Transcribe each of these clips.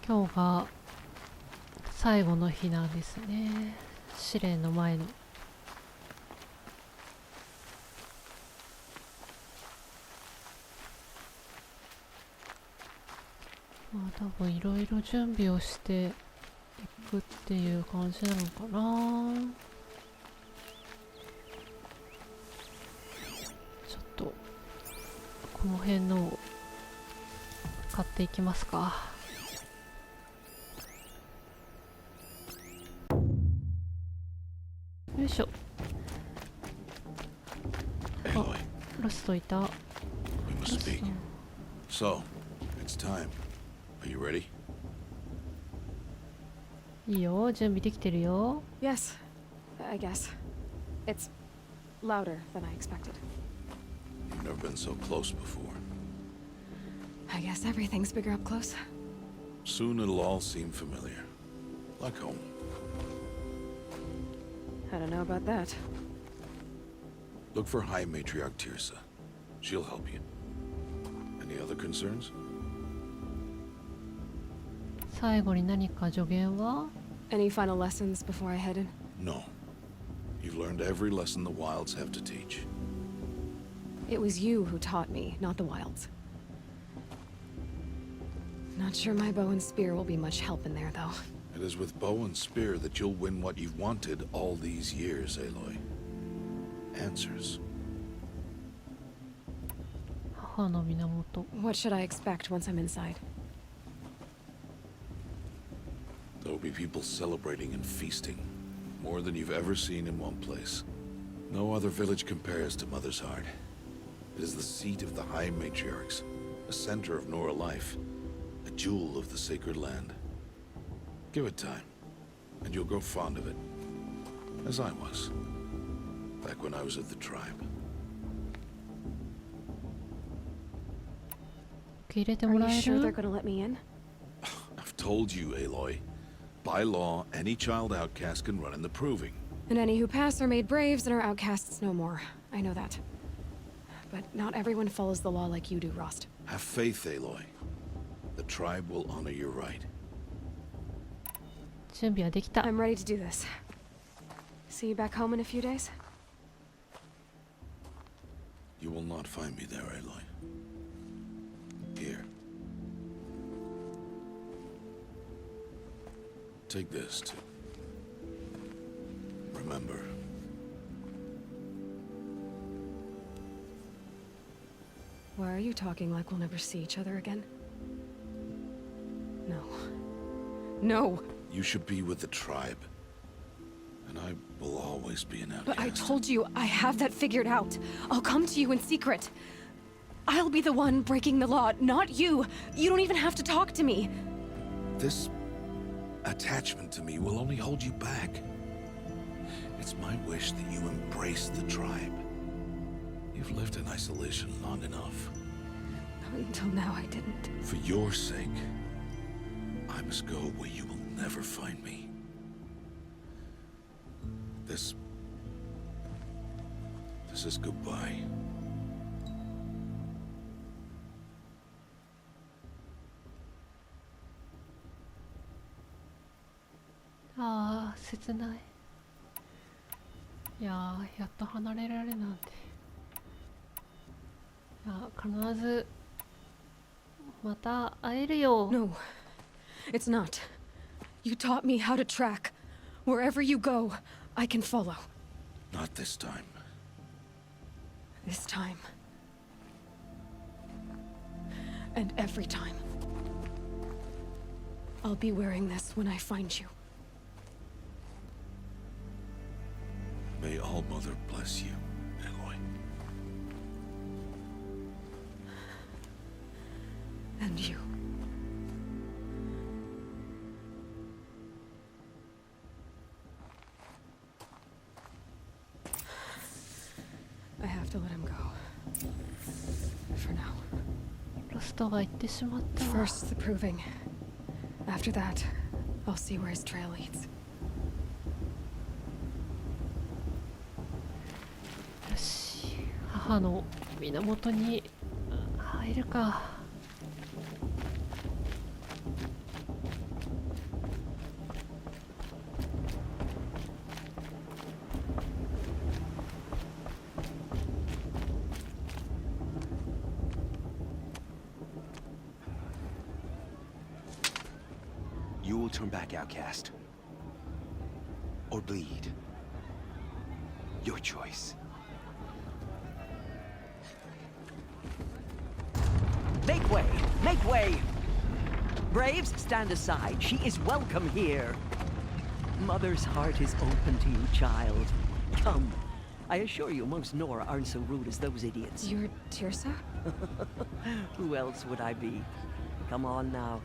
今日が最後の日なんですね。試練の前の。まあ多分いろいろ準備をしていくっていう感じなのかな。ちょっとこの辺のを買っていきますか。よいしょ。あ、ラストいた。ラスト。So, it's time. Are you ready? いいよ、準備できてるよ。Yes, I guess. It's louder than I expected. You've never been so close before. I guess everything's bigger up close. Soon it'll all seem familiar. Like home. I don't know about that. Look for High Matriarch Tirsa. She'll help you. Any other concerns? 最後に何か助言は？ Any final lessons before I head in? No. You've learned every lesson the Wilds have to teach. It was you who taught me, not the Wilds. Not sure my bow and spear will be much help in there, though. It is with bow and spear that you'll win what you've wanted all these years, Aloy. Answers. 母の源。 What should I expect once I'm inside? There'll be people celebrating and feasting. More than you've ever seen in one place. No other village compares to Mother's Heart. It is the seat of the High Matriarchs, a center of Nora life, a jewel of the sacred land. Give it time, and you'll grow fond of it. As I was, back when I was of the tribe. 受け入れて Are も you らえ sure they're る？ gonna let me in? I've told you, Aloy. By law, any child outcast can run in the proving. And any who pass are made braves and are outcasts no more. I know that. But not everyone follows the law like you do, Rost. Have faith, Aloy. The tribe will honor your right. 準備はできた。 I'm ready to do this. See you back home in a few days? You will not find me there, Aloy. Here. Take this to remember. Why are you talking like we'll never see each other again? No. No! You should be with the tribe. And I will always be an outcast. But I told you, I have that figured out. I'll come to you in secret. I'll be the one breaking the law, not you. You don't even have to talk to me. This attachment to me will only hold you back. It's my wish that you embrace the tribe. You've lived in isolation long enough. Until now, I didn't. For your sake, I must go where you will never find me. This is goodbye. ああ、切ない。いやー、やっと離れられなんて。いや、必ずまた会えるよ。 No, it's not. You taught me how to track. Wherever you go, I can follow. Not this time. This time. And every time. I'll be wearing this when I find you. May All Mother bless you, Aloy. And you. I have to let him go. For now. ロストが行ってしまった。 First the proving. After that, I'll see where his trail leads. よし、母の源に入るか。turn back outcast. Or bleed. Your choice. Make way! Make way! Braves, stand aside. She is welcome here. Mother's heart is open to you, child. Come. I assure you, most Nora aren't so rude as those idiots. You're Tirsa? Who else would I be? Come on now.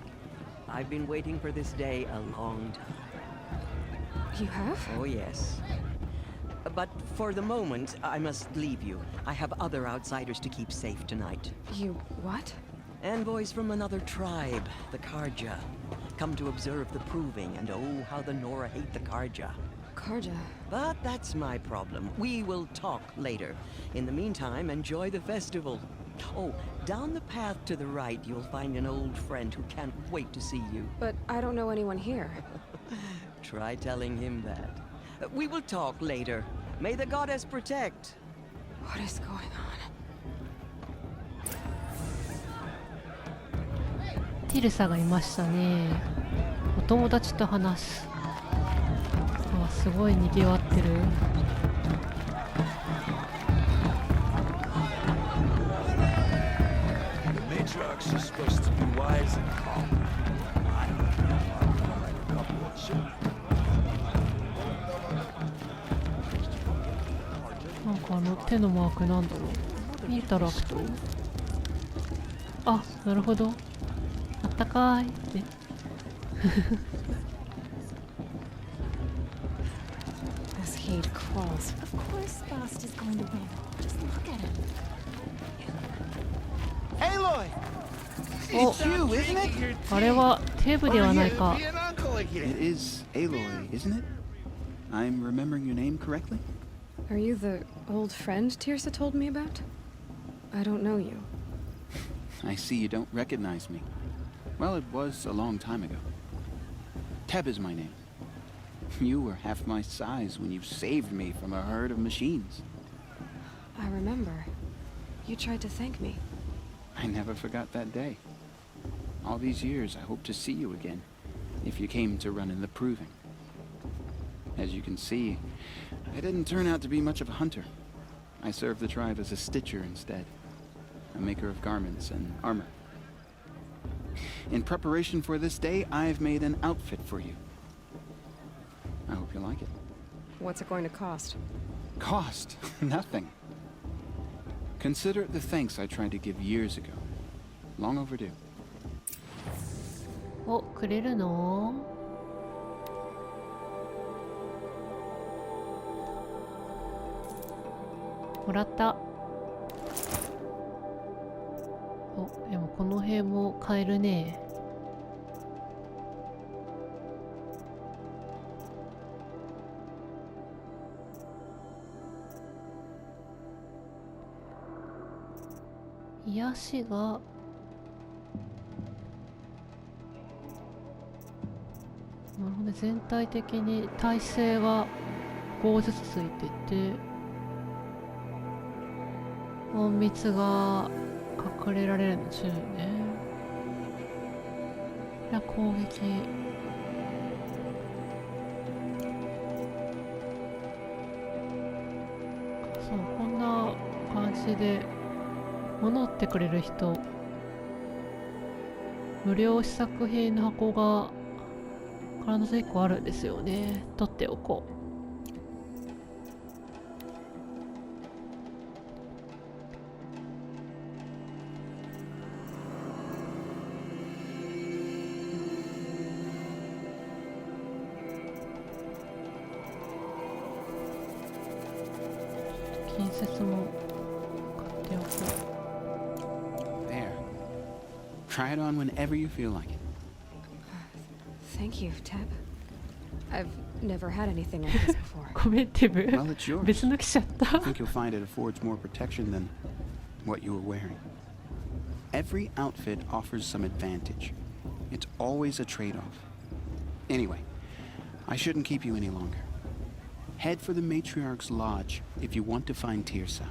I've been waiting for this day a long time. You have? Oh, yes. But for the moment, I must leave you. I have other outsiders to keep safe tonight. You what? Envoys from another tribe, the Karja. Come to observe the proving, and oh, how the Nora hate the Karja. Karja. But that's my problem. We will talk later. In the meantime, enjoy the festival. Oh, down the path to the right, you'll find an old friend who can't wait to see you. But I don't know anyone here. Try telling him that. We will talk later. May the goddess protect. What is going on? ティルサがいましたね。お友達と話す。あ、すごい賑わってる。The matriarchs are supposed to be wise and calm. I don't know. A couple of children. なんか手のマークなんだろう。インタラクト。あ、なるほど。あったかいって。This heat crawls. Of course Bast is going to win. Just look at him. Aloy! お、 It's you, isn't it? あれはテーブではないか。 It is Aloy, isn't it? I'm remembering your name correctly? Are you the old friend Tirsa told me about? I don't know you. I see you don't recognize me. Well, it was a long time ago. Teb is my name. You were half my size when you saved me from a herd of machines. I remember. You tried to thank me. I never forgot that day. All these years, I hope to see you again, if you came to run in the proving. As you can see, I didn't turn out to be much of a hunter. I served the tribe as a stitcher instead, a maker of garments and armor. In preparation for this day, I've made an outfit for you. I hope you like it. What's it going to cost? Cost? Nothing. Consider it the thanks I tried to give years ago. Long overdue. お、くれるの？もらった。お、でもこの辺も買えるね。癒しがなるほど、全体的に耐性が5ずつついてて、隠密が隠れられるの10ね。これは攻撃。そう、こんな感じで物を売ってくれる人、無料試作品の箱が必ず1個あるんですよね。取っておこう。近接も買っておこう。 There. Try it on whenever you feel like it. Thank you, Teb. I've never had anything like this before. コメンティブ Well, it's yours. 別の来ちゃった I think you'll find it affords more protection than what you were wearing. Every outfit offers some advantage. It's always a trade-off. Anyway, I shouldn't keep you any longer. Head for the Matriarch's Lodge if you want to find Tirsa.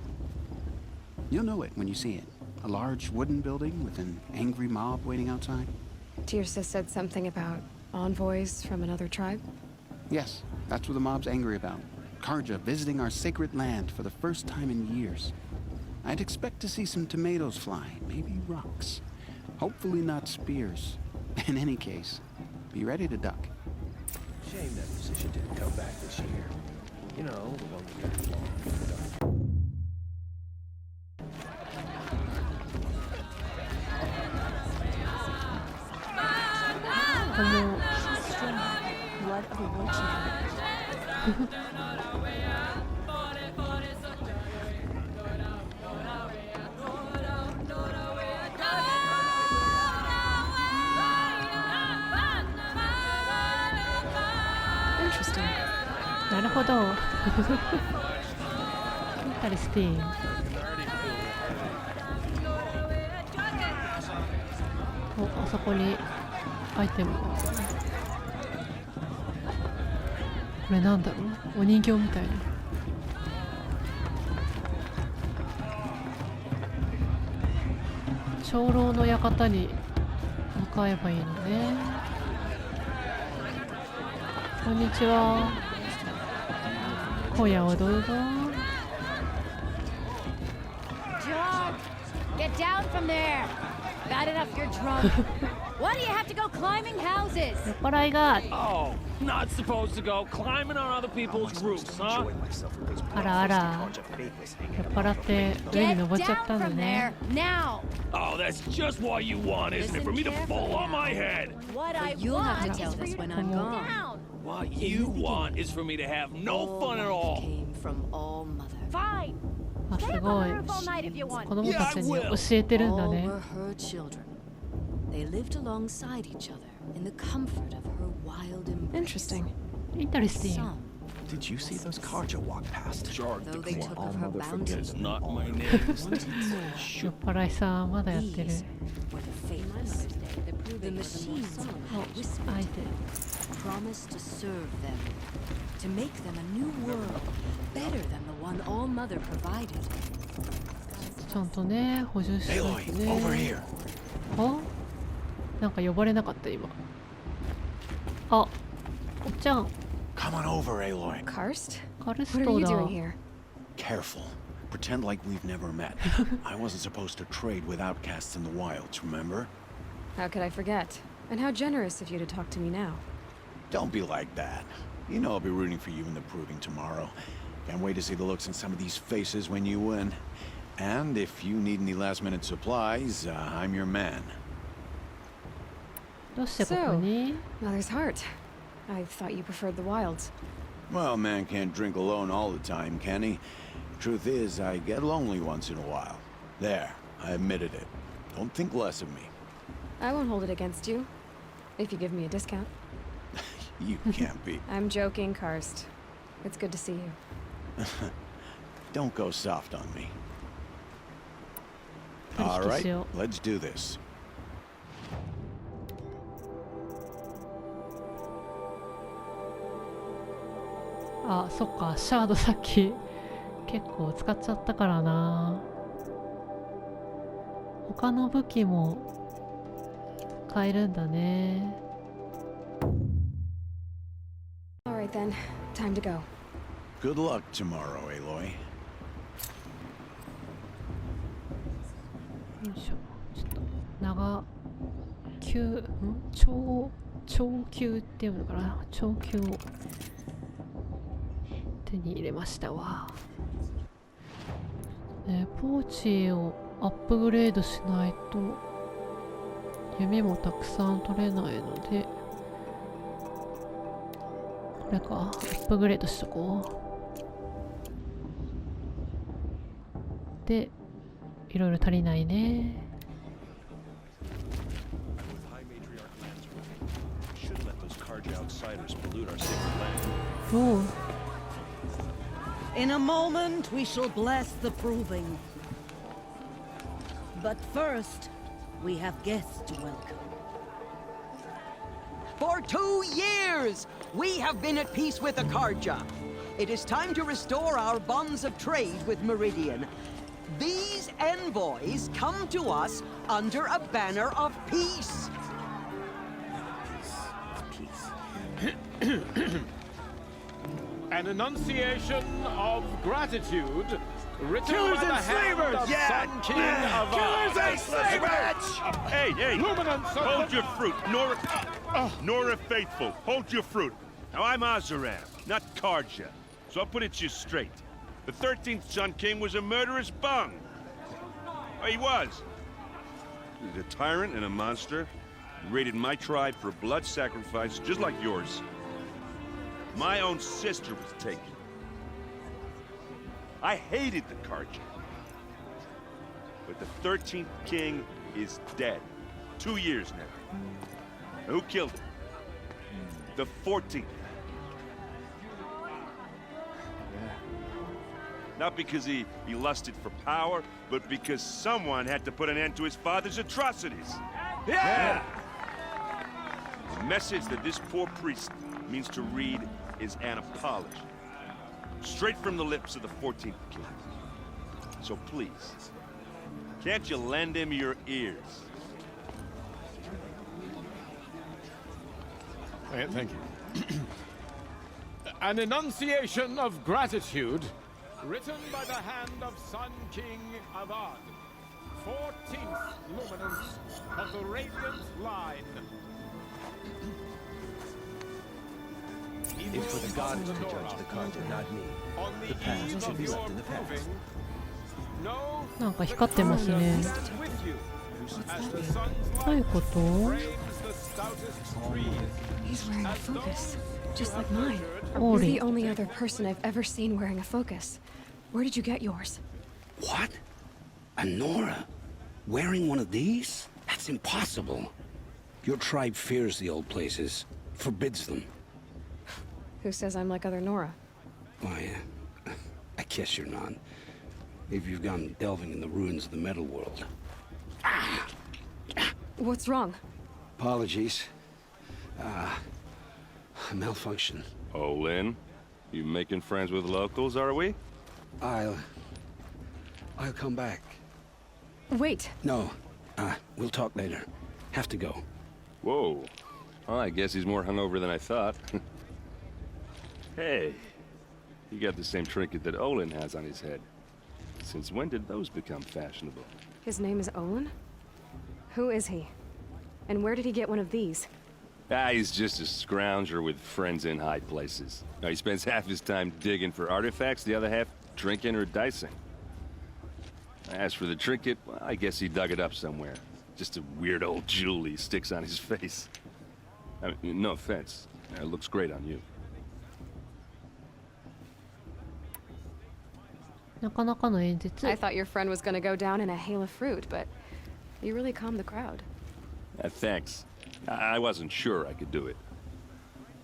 You'll know it when you see it. A large wooden building with an angry mob waiting outside. Tirsa said something about Envoys from another tribe? Yes, that's what the mob's angry about. Karja visiting our sacred land for the first time in years. I'd expect to see some tomatoes fly, maybe rocks. Hopefully not spears. In any case, be ready to duck. Shame that musician didn't come back this year. You know, the one we got long. この Blood of a war chief. Interesting. なるほど。インタレスティン。お、あそこにアイテムが。これなんだろう、お人形みたいな。長老の館に向かえばいいのね。こんにちは。今夜はどうぞ。John, get down from there. Bad enough you're drunk. Why do you have to go climbing houses? 酔っ払いが。 Oh, not supposed to go climbing on other people's roofs, huh? あらあら。酔っ払って上に Get 登っちゃっ down たんだ from ね there。now. Oh, that's just what you want, isn't it? For me to fall on my head. What I You'll have to want tell is for us you when to I'm go gone. down. What you want is for me to have no fun at all. Came from all mother. Fine. あ、 Stay す up ご on い the roof all night if you want. 子供たちに教えてるんだ All ね were her children. They lived alongside each other in the comfort of her wild embrace. Interesting. インタレスティン Some, Did you see those Karja walk past? Sure, though they took of her All-mother bounty, it's forgets. not my name. wanted more. 酔っ払いさんまだやってる These were the faithless. The machines who had whispered 相手 promised to serve them, to make them a new world, better than the one All Mother provided. ちゃんとね補充しておい Aloy, て over ね here. あ、なんか呼ばれなかった今。あ、おっちゃん Come on over, Aloy. Karst? カルス What are ト you だ doing here? Careful. Pretend like we've never met. I wasn't supposed to trade with outcasts in the wilds, remember? How could I forget? And how generous of you to talk to me now. Don't be like that. You know I'll be rooting for you in the proving tomorrow. Can't wait to see the looks on some of these faces when you win. And if you need any last-minute supplies, I'm your man. どうしてここに Mother's heart. I thought you preferred the wilds. Well, man can't drink alone all the time, can he? Truth is, I get lonely once in a while. There, I admitted it. Don't think less of me. I won't hold it against you, if you give me a discount. You can't be. I'm joking, Karst. It's good to see you. Don't go soft on me. 取 All 引 right, しよ let's do this. う。あ、そっかシャードさっき結構使っちゃったからな。他の武器も買えるんだね。 Alright then, time to go. Good luck tomorrow, Aloy. よいしょ。ちょっと長級っていうのかな。長級を手に入れましたわ。ポーチをアップグレードしないと弓もたくさん取れないので、これかアップグレードしとこう。でいろいろ足りないね。おう。 In a moment, we shall bless the proving. But first, we have guests to welcome. For 2 years, we have been at peace with the Karja. It is time to restore our bonds of trade with Meridian. These envoys come to us under a banner of peace. Peace. An enunciation of gratitude written Killers by the and hand slavers! of Yeah! Sun King of Killers and slavers! Hey, hey! Luminance of Hold the- your fruit, Nora Faithful. Hold your fruit. Now I'm Azaram, not Karja, so I'll put it to you straight. The 13th Sun King was a murderous bung. Oh, he was. He was a tyrant and a monster. He raided my tribe for blood sacrifice, just like yours. My own sister was taken. I hated the Karja. But the 13th king is dead. 2 years now. Now, who killed him? The 14th. Not because he lusted for power, but because someone had to put an end to his father's atrocities. Yeah! The message that this poor priest means to read is an apology. Straight from the lips of the 14th king. So please, can't you lend him your ears? Thank you. An enunciation of gratitude written by the hand of Sun King Avad, 14th luminance of the Radiant Line. If for the gods to judge the Karja, not me. The past should be left in the past. なんか光ってますね。どういうこと？ He's wearing a focus, just like mine. You're Ori. the only other person I've ever seen wearing a focus. Where did you get yours? What? A Nora? Wearing one of these? That's impossible. Your tribe fears the old places, forbids them. Who says I'm like other Nora? Why, I guess you're not. Maybe you've gone delving in the ruins of the metal world. What's wrong? Apologies. A malfunction. Oh, Lynn, you making friends with locals, are we? I'll come back. Wait. No, we'll talk later. Have to go. Whoa. Well, I guess he's more hungover than I thought. Hey, you got the same trinket that Olin has on his head. Since when did those become fashionable? His name is Olin? Who is he? And where did he get one of these? He's just a scrounger with friends in high places. Now, he spends half his time digging for artifacts, the other half drinking or dicing. As for the trinket, well, I guess he dug it up somewhere. Just a weird old jewel he sticks on his face. I mean, no offense. It looks great on you. なかなかの演説。 I thought your friend was gonna go down in a hail of fruit, but you really calmed the crowd. Thanks. I wasn't sure I could do it.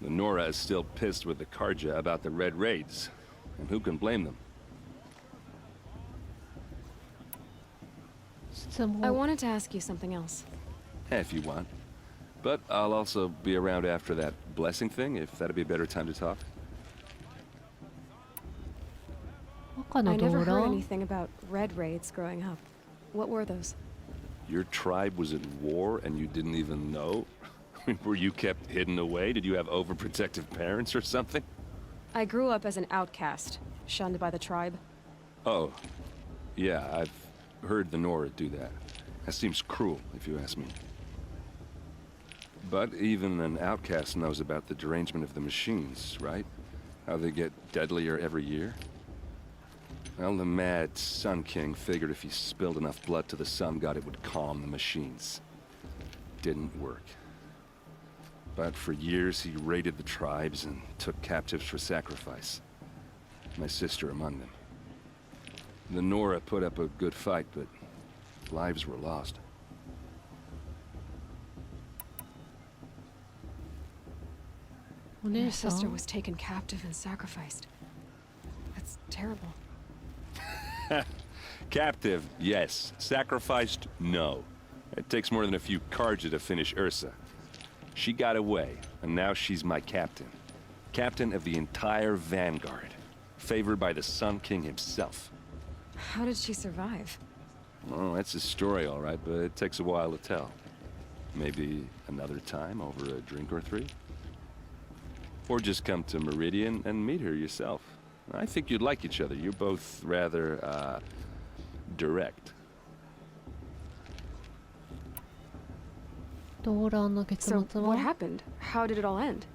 The Nora is still pissed with the Karja about the Red Raids, and who can blame them? 質 I 問。 wanted to ask you something else. If you want. But I'll also be around after that blessing thing, if that'd be a better time to talk. 赤の I ド never ーラ heard anything about red raids growing up. What were those? Your tribe was at war and you didn't even know? Were you kept hidden away? Did you have overprotective parents or something? I grew up as an outcast, shunned by the tribe. Oh, yeah, I've heard the Nora do that. That seems cruel, if you ask me. But even an outcast knows about the derangement of the machines, right? How they get deadlier every year? Well, the mad Sun King figured if he spilled enough blood to the Sun God, it would calm the machines. Didn't work. But for years, he raided the tribes and took captives for sacrifice. My sister among them. The Nora put up a good fight, but lives were lost. Your お姉さ sister ん was taken captive and sacrificed. That's terrible. Captive, yes. Sacrificed, no. It takes more than a few Karja to finish Ursa. She got away, and now she's my captain. Captain of the entire Vanguard. Favored by the Sun King himself. How did she survive? Oh, that's a story, all right, but it takes a while to tell. Maybe another time over a drink or three? Or just come to Meridian and meet her yourself. I think you'd like each other. You're both rather, direct. 動乱の結末 So, は what happened? How did it all end?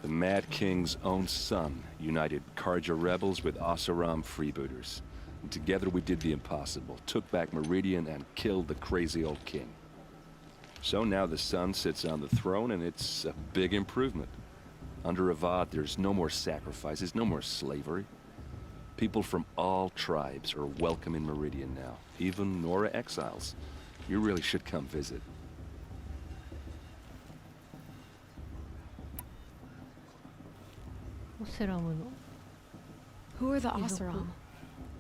The Mad King's own son united Karja rebels with Oseram freebooters. And together we did the impossible, took back Meridian and killed the crazy old king. So now the son sits on the throne and it's a big improvement. Under Avad, there's no more sacrifices, no more slavery. People from all tribes are welcome in Meridian now, even Nora exiles. You really should come visit. オセラムの Who are the Oseram?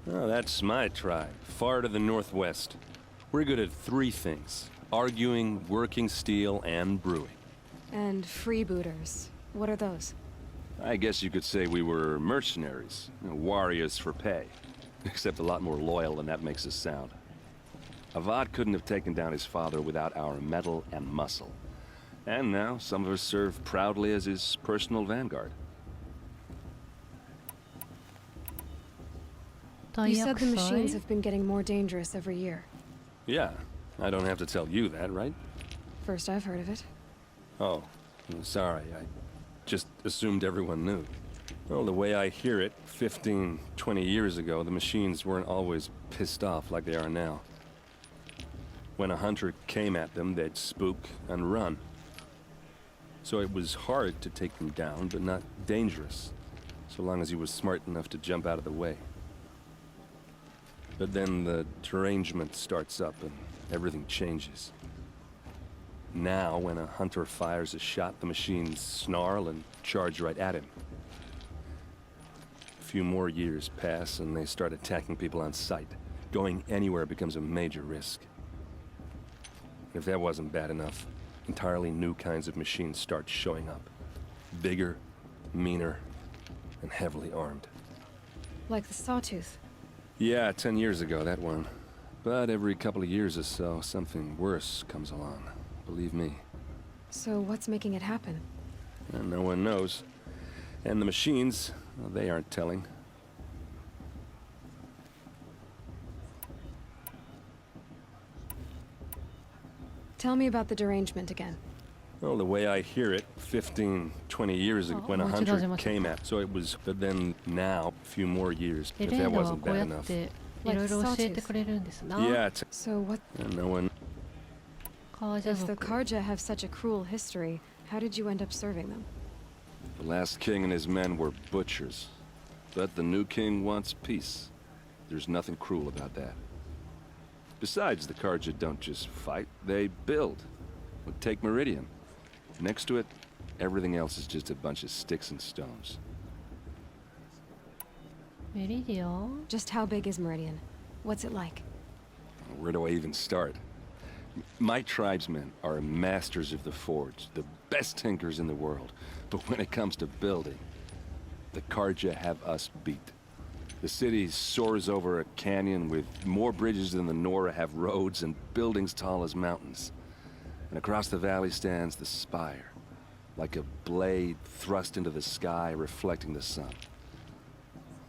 Oh, that's my tribe, far to the northwest. We're good at three things: arguing, working steel, and brewing. And freebooters. What are those? I guess you could say we were mercenaries, warriors for pay. Except a lot more loyal than that makes us sound. Avad couldn't have taken down his father without our metal and muscle. And now some of us serve proudly as his personal vanguard. You said the 大 machines 薬 have been getting more dangerous every year. Yeah, I don't have to tell you that, right? First I've heard of it. Oh, sorry, I just assumed everyone knew. Well, the way I hear it, 15, 20 years ago, the machines weren't always pissed off like they are now. When a hunter came at them, they'd spook and run. So it was hard to take them down, but not dangerous, so long as he was smart enough to jump out of the way. But then the derangement starts up and everything changes. Now, when a hunter fires a shot, the machines snarl and charge right at him. A few more years pass and they start attacking people on sight. Going anywhere becomes a major risk. If that wasn't bad enough, entirely new kinds of machines start showing up. Bigger, meaner, and heavily armed. Like the Sawtooth. Yeah, 10 years ago, that one. But every couple of years or so, something worse comes along. Believe me. So what's making it happen? And no one knows. And the machines, well, they aren't telling. Tell me about the derangement again. Well, the way I hear it, 15, 20 years ago, when a hunter came at, so it was, but then now, a few more years, エ if レー that ナは wasn't こうや bad っ enough. ていろいろ教えてくれるんですな。 Yeah, So what and no one. カージャ if the 族 Karja have such a cruel history? How did you end up serving them? The last king and his men were butchers. But the new king wants peace. There's nothing cruel about that. Besides, the Karja don't just fight, they build. Take Meridian. Next to it, everything else is just a bunch of sticks and stones. メリディア Just how big is Meridian? What's it like? Where do I even start? My tribesmen are masters of the forge, the best tinkers in the world. But when it comes to building, the Karja have us beat. The city soars over a canyon with more bridges than the Nora have roads and buildings tall as mountains. And across the valley stands the spire, like a blade thrust into the sky reflecting the sun.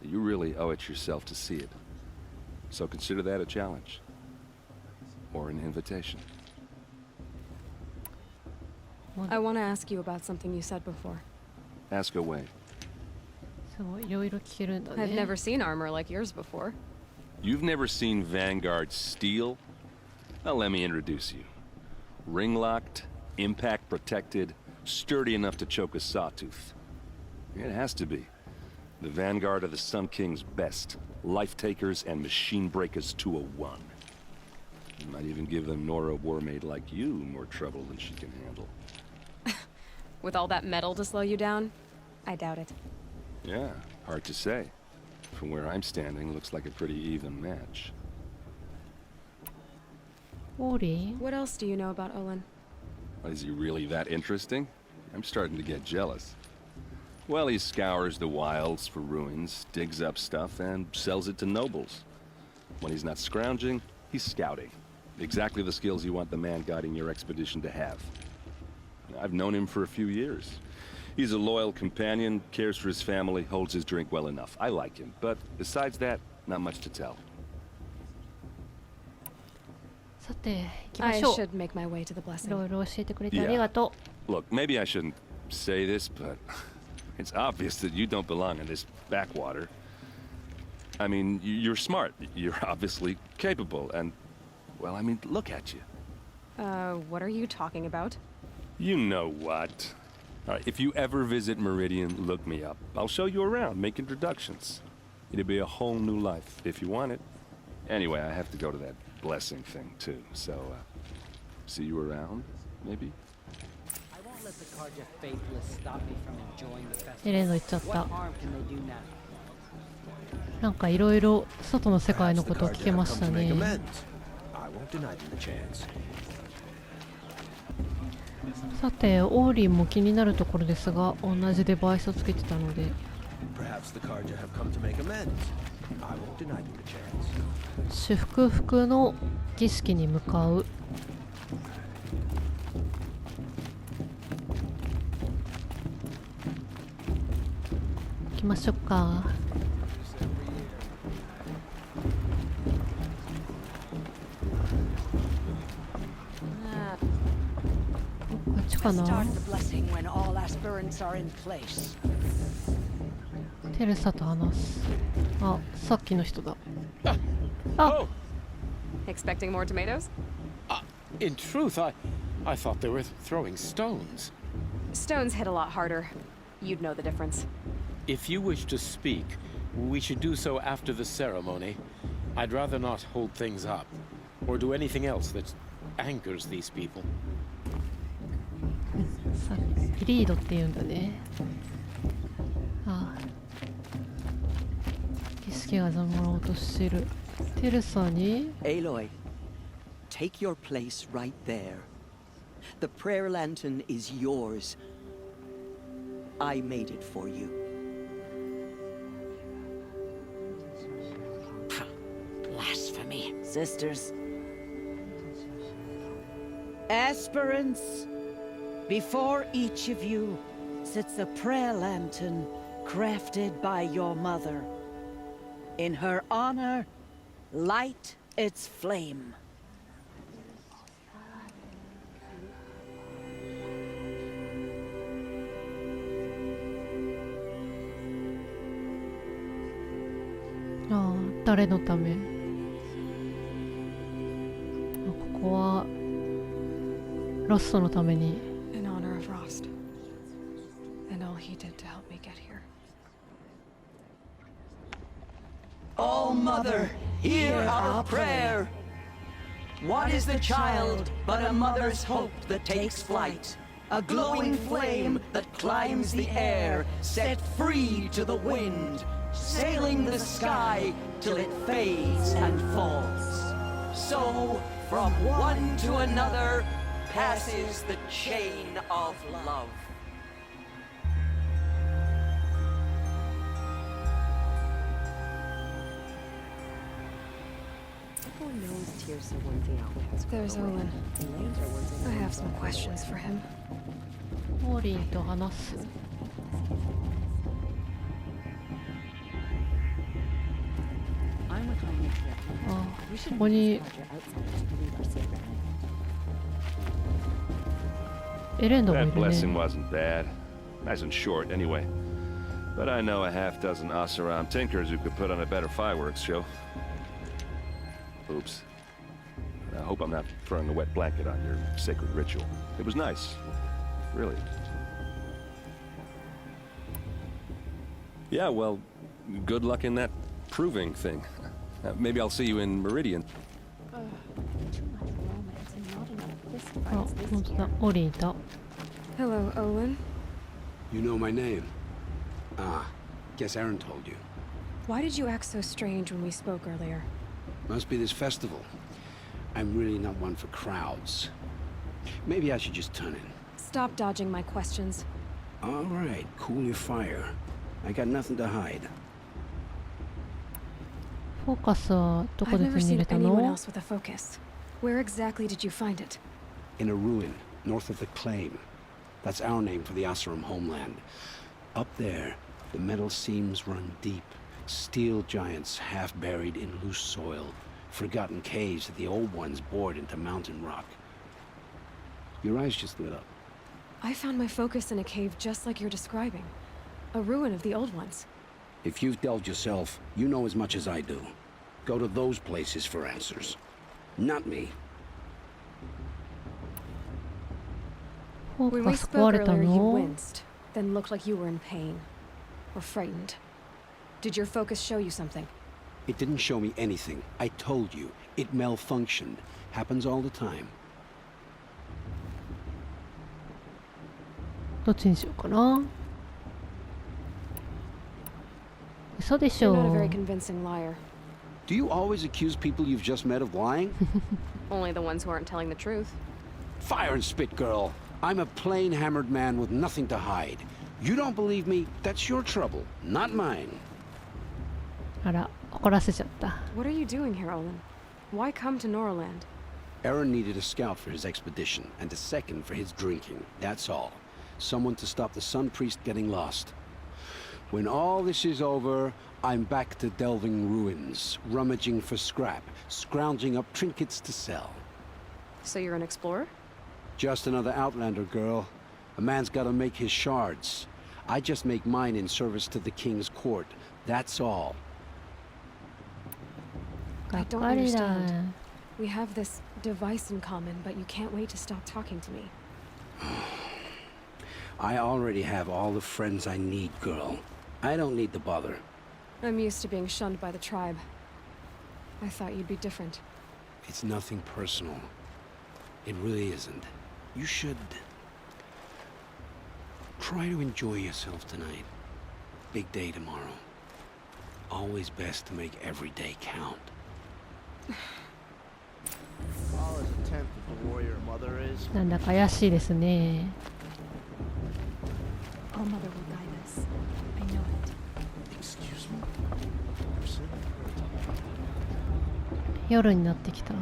You really owe it yourself to see it. So consider that a challenge. Or an invitation. I want to ask you about something you said before. Ask away. そういろいろ聞けるんだね。 I've never seen armor like yours before. You've never seen Vanguard steel? Well, let me introduce you. Ring-locked, impact-protected, sturdy enough to choke a sawtooth. It has to be. The Vanguard are the Sun King's best. Life-takers and machine-breakers to a one. You might even give the Nora warmaid like you more trouble than she can handle. With all that metal to slow you down? I doubt it. Yeah, hard to say. From where I'm standing, looks like a pretty even match. オーリー What else do you know about Olin? Is he really that interesting? I'm starting to get jealous. Well, he scours the wilds for ruins, digs up stuff, and sells it to nobles. When he's not scrounging, he's scouting. Exactly the skills you want the man guiding your expedition to have. I've known him for a few years. He's a loyal companion, cares for his family, holds his drink well enough. I like him, but besides that, not much to tell. さて行きま I しょう。 should make my way to the い blessing. ろいろ教えてくれてありがと Look, maybe I shouldn't say this, but it's obvious that you don't belong in this backwater. I mean, you're smart. You're obviously capable, and, well, I mean, look at you. What are you talking about? You know what. All right, if you ever visit Meridian, look me up. I'll show you around, make introductions. It'll be a whole new life, if you want it. Anyway, I have to go to that blessing thing, too, so, see you around, maybe? I won't let the Carja faithless stop me from enjoying the う。エレン festival. の言っちゃっ What た。 harm can they do now? なんかいろいろ外の世界のことを聞けましたね。 I won't deny them the chance. さて、オーリンも気になるところですが、同じデバイスをつけてたので、 Perhaps the Carja have come to make amends. I won't deny them the chance. 祝福の儀式に向かう。行きましょうか。こっちかな。 Start the blessing when all aspirants are in place. テレサと話す。あ、さっきの人だ。 Oh, Expecting more tomatoes? in truth, I thought they were throwing stones. Stones hit a lot harder. You'd know the difference. If you wish to speak, we should do so after the ceremony. I'd rather not hold things up, or do anything else that angers these people. さリードって言うんだね。ああ。儀式が始まろうとしてる。テレサに Aloy, take your place right there. The prayer lantern is yours. I made it for you. Blasphemy. Sisters. Aspirants, before each of you sits a prayer lantern crafted by your mother. In her honor, light its flame.ああ、誰のため。あ、ここはロストのために。 In honor of Rost. And all he did to help me get here. Oh, Mother, hear our prayer. What is the child but a mother's hope that takes flight? A glowing flame that climbs the air, set free to the wind, sailing the sky till it fades and falls. So, from one to another, passes the chain of love. Everyone knows Tears are one thing out. There's Olin. I have some questions for him. オーリンと話す。 I'm recalling it correctly. あ、 We こ should こに Carja outsiders to believe our secret. エレンドもい That る blessing ね。 wasn't bad. Nice and short, anyway. But I know a half dozen Oseram tinkers who could put on a better fireworks show. Oops. I hope I'm not throwing a wet blanket on your sacred ritual. It was nice. Really. Yeah, well, good luck in that proving thing. Maybe I'll see you in Meridian. Too much romance and not enough fist あ、 fights 本 this 当だ。 year. オーリンいた。 Hello, Olin. You know my name? Ah, guess Aaron told you. Why did you act so strange when we spoke earlier? Must be this festival. I'm really not one for crowds. Maybe I should just turn in. Stop dodging my questions. All right, cool your fire. I got nothing to hide. フォーカスはどこ I've で never 手に入 seen れた anyone の？ else with a focus. Where exactly did you find it? In a ruin, north of the claim. That's our name for the Asuram homeland. Up there, the metal seams run deep. Steel giants half buried in loose soil. Forgotten caves that the old ones bored into mountain rock. Your eyes just lit up. I found my focus in a cave just like you're describing. A ruin of the old ones. If you've delved yourself, you know as much as I do. Go to those places for answers. Not me. When we spoke earlier, you winced, then looked like you were in pain. Or frightened. Did your focus show you something? It didn't show me anything. I told you. It malfunctioned. Happens all the time. どっちにしようかな。嘘でし You're ょ not a very う。 convincing liar. Do you always accuse people you've just met of lying? Only the ones who aren't telling the truth. Fire and spit, girl. I'm a plain hammered man with nothing to hide. You don't believe me? That's your trouble, not mine. あら、怒らせちゃった。What are you doing here, Olin? Why come to Noraland? Aaron needed a scout for his expedition, and a second for his drinking. That's all. Someone to stop the Sun Priest getting lost. When all this is over, I'm back to delving ruins, rummaging for scrap, scrounging up trinkets to sell. So you're an explorer? Just another Outlander, girl. A man's gotta make his shards. I just make mine in service to the king's court. That's all. I don't がっかりだ。 understand. We have this device in common, but you can't wait to stop talking to me. I already have all the friends I need, girl. I don't need the bother. I'm used to being shunned by the tribe. I thought you'd be different. It's nothing personal. It really isn't. You should try to enjoy yourself tonight. Big day tomorrow. Always best to make every day count. All is a tenth of the warrior mother is. なんだか怪しいですね。 Our mother will guide us. I know it. Excuse me. Person? 夜になってきた。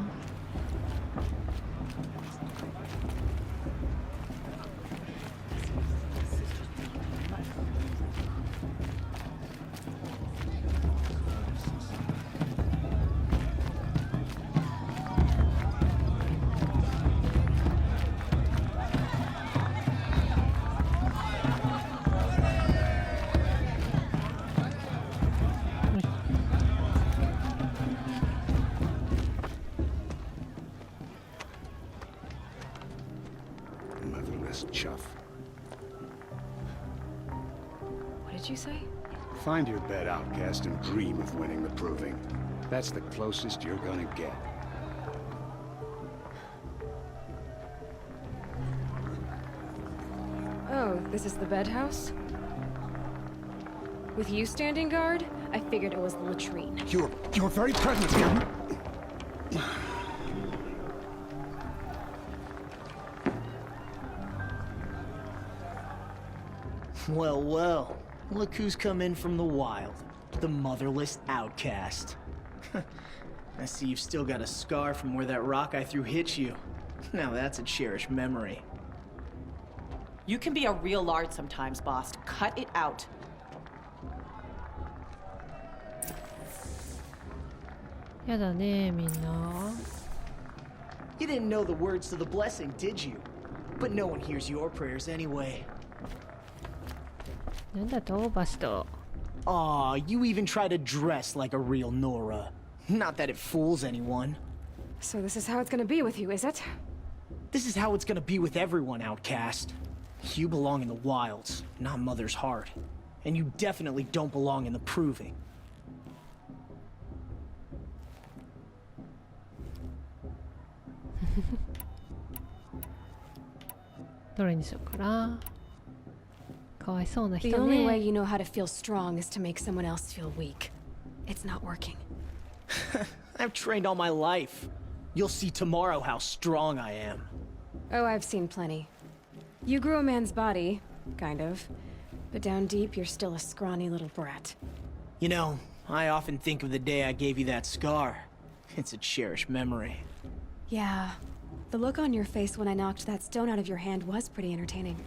Motherless chuff. What did you say? Find your bed, outcast, and dream of winning the proving. That's the closest you're gonna get. Oh, this is the bed house? With you standing guard, I figured it was the latrine. You're very pregnant here. Well, well. Look who's come in from the wild. The motherless outcast. I see you've still got a scar from where that rock I threw hit you. Now that's a cherished memory. You can be a real lard sometimes, boss. Cut it out. Yeah, やだね、みんな。 You didn't know the words to the blessing, did you? But no one hears your prayers anyway. なんだと、バスト。 Aw, you even try to dress like a real Nora. Not that it fools anyone. So this is how it's gonna be with you, is it? This is how it's gonna be with everyone, outcast. You belong in the wilds, not Mother's heart. And you definitely don't belong in the proving. どれにしようかな。かわいそうな The 人 only way ね。 you know how to feel strong is to make someone else feel weak. It's not working. I've trained all my life. You'll see tomorrow how strong I am. Oh, I've seen plenty. You grew a man's body, kind of. But down deep, you're still a scrawny little brat. You know, I often think of the day I gave you that scar. It's a cherished memory. Yeah. The look on your face when I knocked that stone out of your hand was pretty entertaining.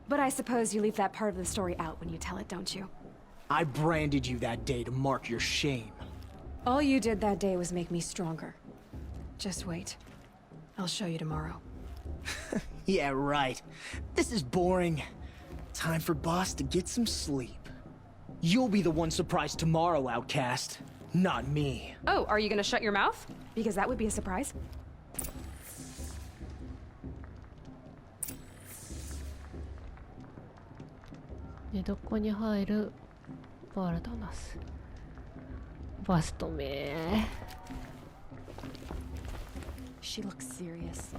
But I suppose you leave that part of the story out when you tell it, don't you? I branded you that day to mark your shame. All you did that day was make me stronger. Just wait. I'll show you tomorrow. Yeah, right. This is boring. Time for Boss to get some sleep. You'll be the one surprised tomorrow, Outcast. Not me. Oh, are you gonna shut your mouth? Because that would be a surprise. 寝床に入るバルダナス。バストめ。 She looks serious.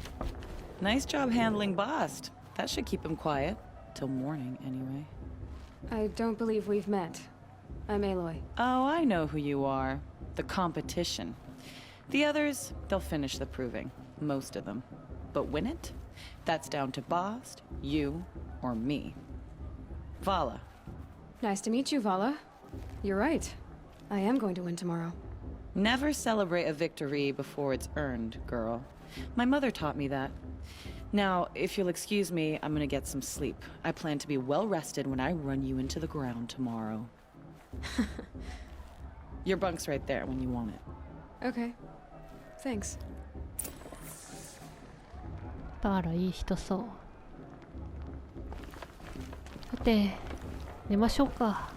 Nice job handling Bast. That should keep him quiet. Till morning, anyway. I don't believe we've met. I'm Aloy. Oh, I know who you are. The competition. The others, they'll finish the proving. Most of them. But win it? That's down to Bast, you, or me. Vala. Nice to meet you, Vala. You're right. I am going to win tomorrow. Never celebrate a victory before it's earned, girl. My mother taught me that. Now, if you'll excuse me, I'm gonna get some sleep. I plan to be well rested when I run you into the ground tomorrow. Your bunk's right there when you want it. Okay. Thanks. バーラいい人そう。さて、寝ましょうか。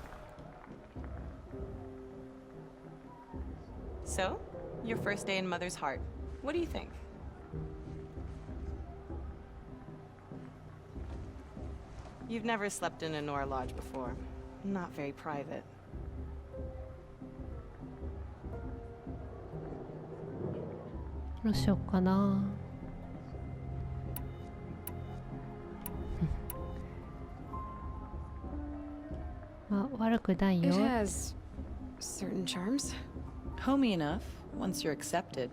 So, your first day in Mother's heart. What do you think? You've never slept in a Nora lodge before. Not very private. どうしようかな。まあ、悪くないよ。 It has certain charms. Homey enough, once you're accepted.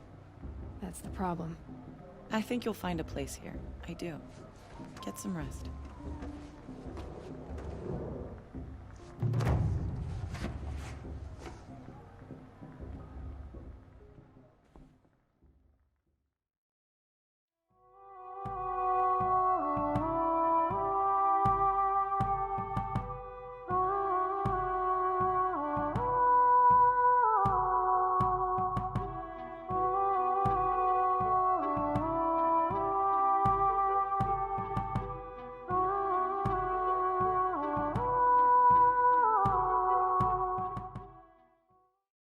That's the problem. I think you'll find a place here. I do. Get some rest.